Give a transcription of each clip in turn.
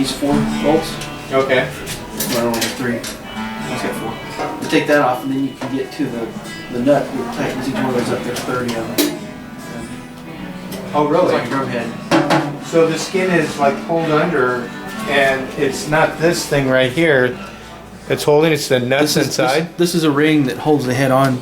these 4 bolts. Okay. I only have 3. I've got 4. You take that off, and then you can get to the nut. You tighten each one of those up. There's 30 of them. Oh, really? It's like a drum head. So the skin is like pulled under, and it's not this thing right here. It's holding. It's the nuts inside. This is a ring that holds the head on.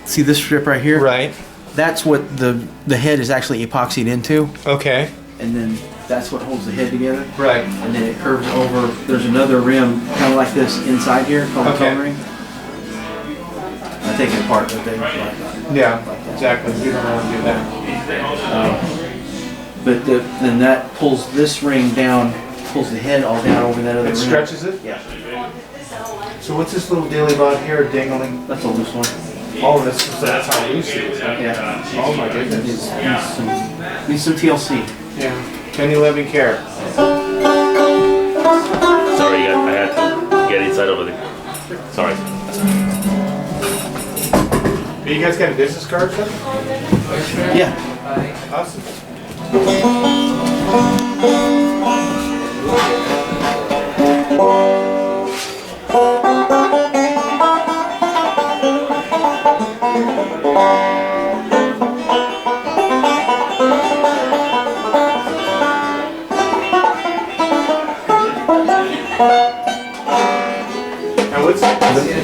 See this strip right here? Right. That's what the head is actually epoxied into. Okay. And then that's what holds the head together. Right. And then it curves over. There's another rim kind of like this inside here called the cone ring. I take it apart, but they like that. Yeah, exactly. You don't want to do that. But then that pulls this ring down, pulls the head all down over that other ring. It stretches it? Yeah. So what's this little dilly about here dangling? That's a loose one. Oh, that's how loose it is. Yeah. Oh my goodness. Needs some TLC. Yeah. Can you live in care? Sorry, I had to get inside over there. Sorry. You guys got a business card, sir? Yeah. Awesome.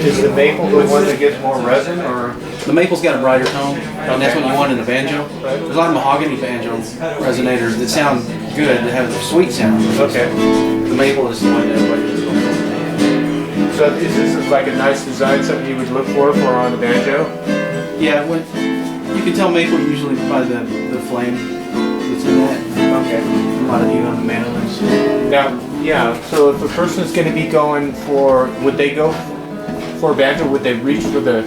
Is the maple the one that gets more resin, or? The maple's got a brighter tone, and that's what you want in a banjo. There's a lot of mahogany banjo resonators that sound good, that have a sweet sound. Okay. The maple is the one that everybody is going for. So is this like a nice design, something you would look for on a banjo? Yeah, you can tell maple usually by the flame that's in that. Okay. A lot of you on the mandolins. Now, yeah, so if a person's going to be going for, would they go for a banjo, would they reach for the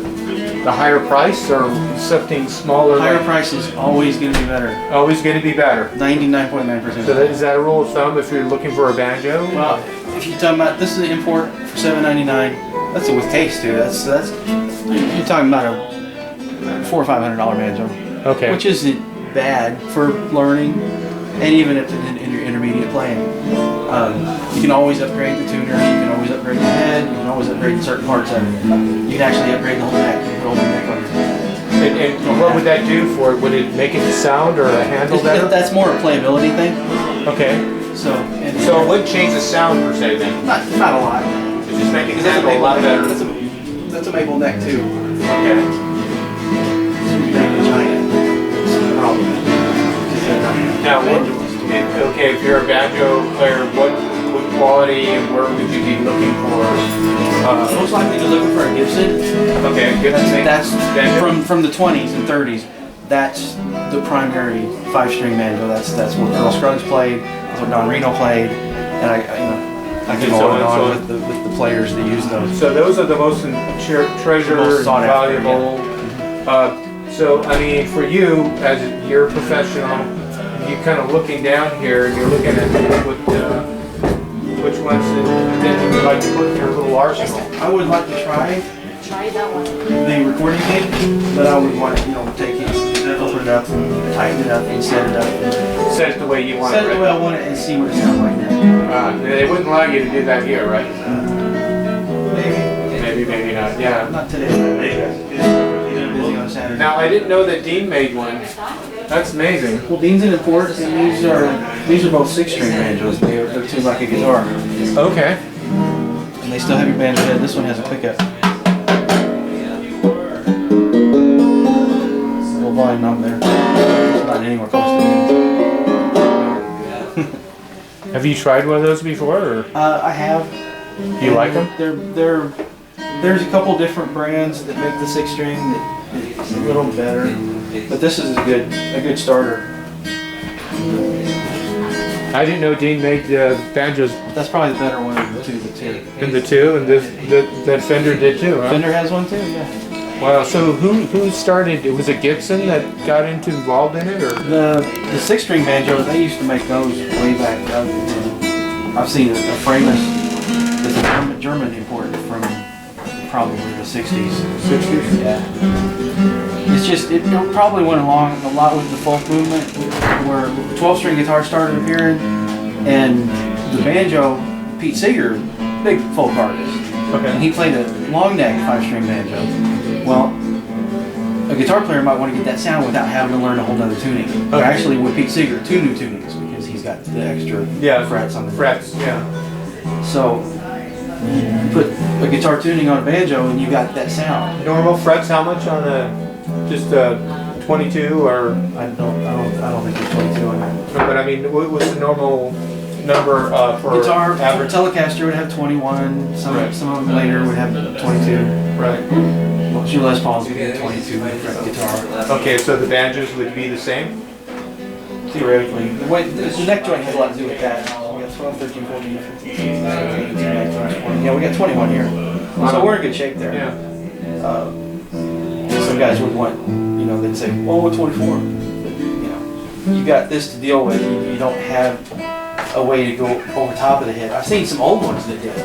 higher price or something smaller? Higher price is always going to be better. Always going to be better. 99.9%. So is that a rule of thumb if you're looking for a banjo? Well, if you're talking about, this is an import for $7.99. That's with case too. That's you're talking about a $400 or $500 banjo. Okay. Which isn't bad for learning, and even if in your intermediate playing. You can always upgrade the tuners, you can always upgrade the head, you can always upgrade certain parts of it. You can actually upgrade the whole neck. You can put the whole neck on your And what would that do for it? Would it make it sound or handle better? That's more a playability thing. Okay. So it wouldn't change the sound per se then? Not a lot. It's just making it handle a lot better. That's a maple neck too. Okay. Now, okay, if you're a banjo player, what quality and where would you be looking for? Most likely you're looking for a Gibson. Okay, good. That's from the 20s and 30s. That's the primary 5-string banjo. That's what Earl Scruggs played. That's what Don Reno played. And I can go on with the players that use those. So those are the most treasured, valuable. So I mean, for you as you're a professional, you're kind of looking down here and you're looking at which ones that you would like to put in your little arsenal. I would like to try that one. the recording tape, but I would want to, take it, open it up, and tighten it up, and set it up. And set it the way you want set it. Set it the way I want it, and see what it sounds like now. They wouldn't allow you to do that here, right? Maybe. Maybe not. Yeah. Not today. Busy on Saturday. Now I didn't know that Dean made one. That's amazing. Well, Dean's an import, and these are both 6-string banjos. They're tuned like a guitar. Okay. And they still have your banjo head. This one has a pickup. Little volume knob there. It's not anywhere close to me. Have you tried one of those before? Or? I have. You like them? There's a couple different brands that make the 6-string that's a little better, but this is a good starter. I didn't know Dean made banjos. That's probably the better one of the two. In the two, and that Fender did too, huh? Fender has one too, yeah. Wow. So who started? It was it Gibson that got involved in it, or the 6-string banjos? They used to make those way back. I've seen a famous. It's a German import from probably the 60s. 60s? Yeah. It's just, it probably went along a lot with the folk movement, where 12-string guitars started appearing, and the banjo, Pete Seeger, big folk artist. Okay. And he played a long neck 5-string banjo. Well, a guitar player might want to get that sound without having to learn a whole other tuning. Or actually, with Pete Seeger, 2 new tunings because he's got the extra frets on the frets. Yeah. So you put a guitar tuning on a banjo and you got that sound. Normal frets, how much on a just a 22 or? I don't think it's 22 on that. But I mean, what's the normal number for guitar? average? Telecaster would have 21. Some of them later would have 22. Right. Most your Les Pauls would be 22 fret guitar. Okay, so the banjos would be the same? Theoretically. The neck joint has a lot to do with that. We got 12, 13, 14, 15, 16, 17, 18, 19, 20. Yeah, we got 21 here. So we're in good shape there. Yeah. Some guys would want, they'd say, well, what 24? You got this to deal with. You don't have a way to go over top of the head. I've seen some old ones that did.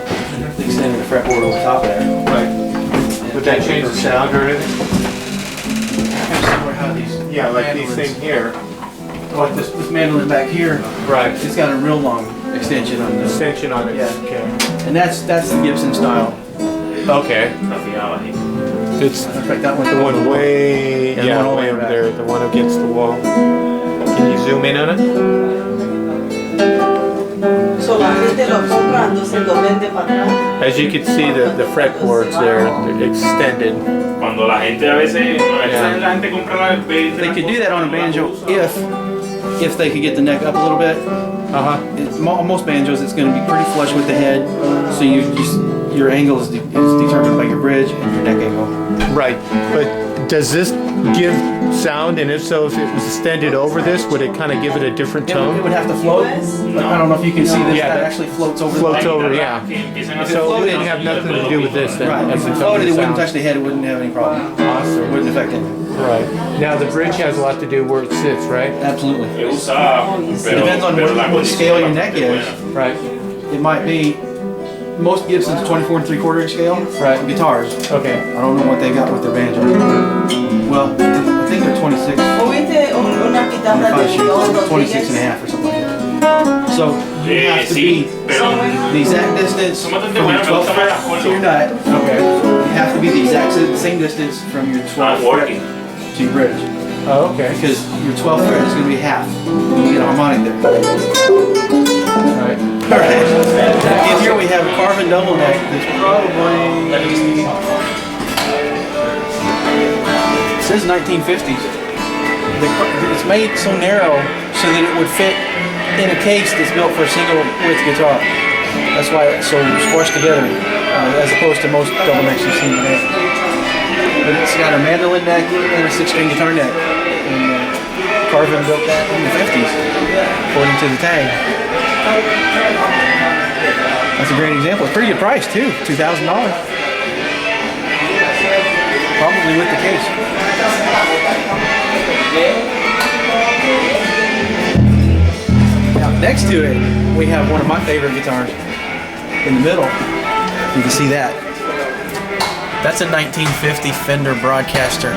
They extended the fretboard over top of there. Right. Would that change the sound or anything? Kind of similar how these like these things here. Like this mandolin back here. Right. It's got a real long extension on this. Extension on it. Yeah. Okay. And that's the Gibson style. Okay. It's In fact, that one's the one way, the one all the way way over back. there, the one against the wall. Can you zoom in on it? So la gente lo compra, entonces lo vende para atrás. As you can see, the fretboards there, they're extended. Cuando la gente a veces, la gente compra la They could do that on a banjo if they could get the neck up a little bit. On most banjos, it's going to be pretty flush with the head, so your angle is determined by your bridge and your neck angle. Right, but does this give sound? And if so, if it was extended over this, would it kind of give it a different It tone? would have to float. Like, I don't know if you can see this. Yeah, that that actually floats over. Floats the over, yeah. So it wouldn't have nothing to do with this then. Right. as If it it comes floated, to it wouldn't sound. touch the head. It wouldn't have any problem. It Awesome. wouldn't affect it. Right. Now the bridge has a lot to do where it sits, right? Absolutely. It It depends on what scale your neck is. Right. It might be. Most Gibson's 24 3/4 inch scale. Right. Guitars. Okay. I don't know what they got with their banjos. Well, I think they're 26. ¿Oíste una guitarra de 26 and a half or something like that. So you have to be the exact distance from your 12th fret to your nut. Okay. You have to be the exact same distance from your 12th fret to your bridge. Oh, okay. Because your 12th fret is going to be half. You get a harmonic there. Right. Alright. In here we have a carving double neck that's probably... It says 1950s. It's made so narrow so that it would fit in a case that's built for a single width guitar. That's why it's so squashed together, as opposed to most double necks you see today. But it's got a mandolin neck and a 6-string guitar neck. And Carvin built that in the 50s, according to the tag. That's a great example. It's a pretty good price too, $2,000. Probably with the case. Now next to it, we have one of my favorite guitars in the middle. You can see that. That's a 1950 Fender Broadcaster.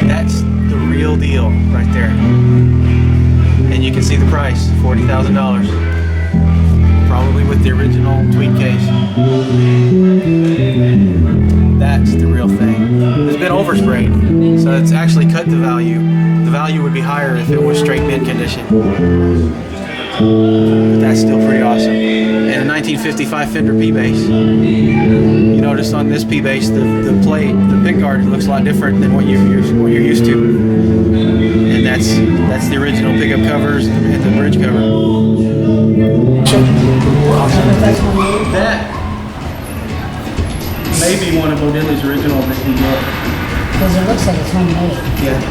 That's the real deal right there. And you can see the price, $40,000. Probably with the original tweed case. That's the real thing. It's been oversprayed, so it's actually cut the value. The value would be higher if it was straight mint condition. But that's still pretty awesome. And a 1955 Fender P-Bass. You notice on this P-Bass, the plate, the pick guard looks a lot different than what you're used to. And that's the original pickup covers and the bridge cover. Awesome. That may be one of Bo Diddley's original that he built. Because it looks like it's homemade. Yeah.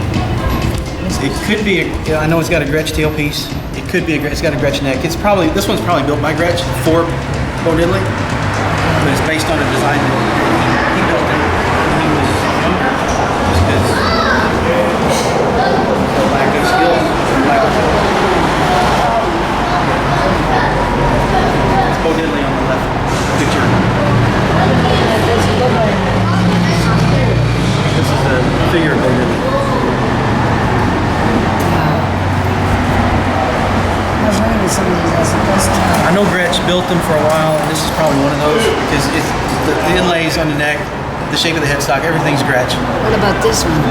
It could be. I know it's got a Gretsch tailpiece. It could be. It's got a Gretsch neck. This one's probably built by Gretsch for Bo Diddley, but it's based on a design that he built it when he was younger, just because the lack of skill. It's Bo Diddley on the left picture. This is the figure of Bo Diddley. I was reading some of these as a test. I know Gretsch just built them for a while, and this is probably one of those because the inlays on the neck, the shape of the headstock, everything's Gretsch. What about this one?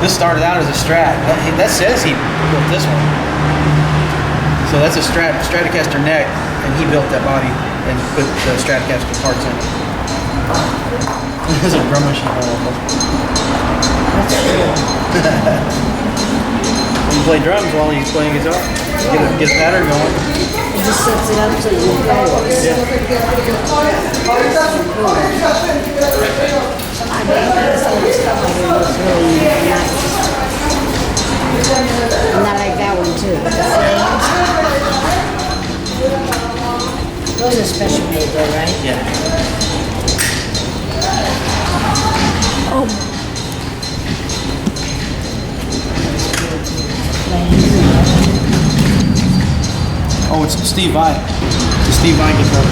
This started out as a Strat. That says he built this one. So that's a Stratocaster neck, and he built that body and put the Stratocaster parts in it. There's a drum machine all over. You play drums while he's playing guitar. Get a pattern going. It just sets it up so you play it. I mean, some of the stuff I hear was really nice. And I like that one too. The flames. Those are special made though, right? Yeah. Oh, it's Steve Vai. It's a Steve Vai guitar.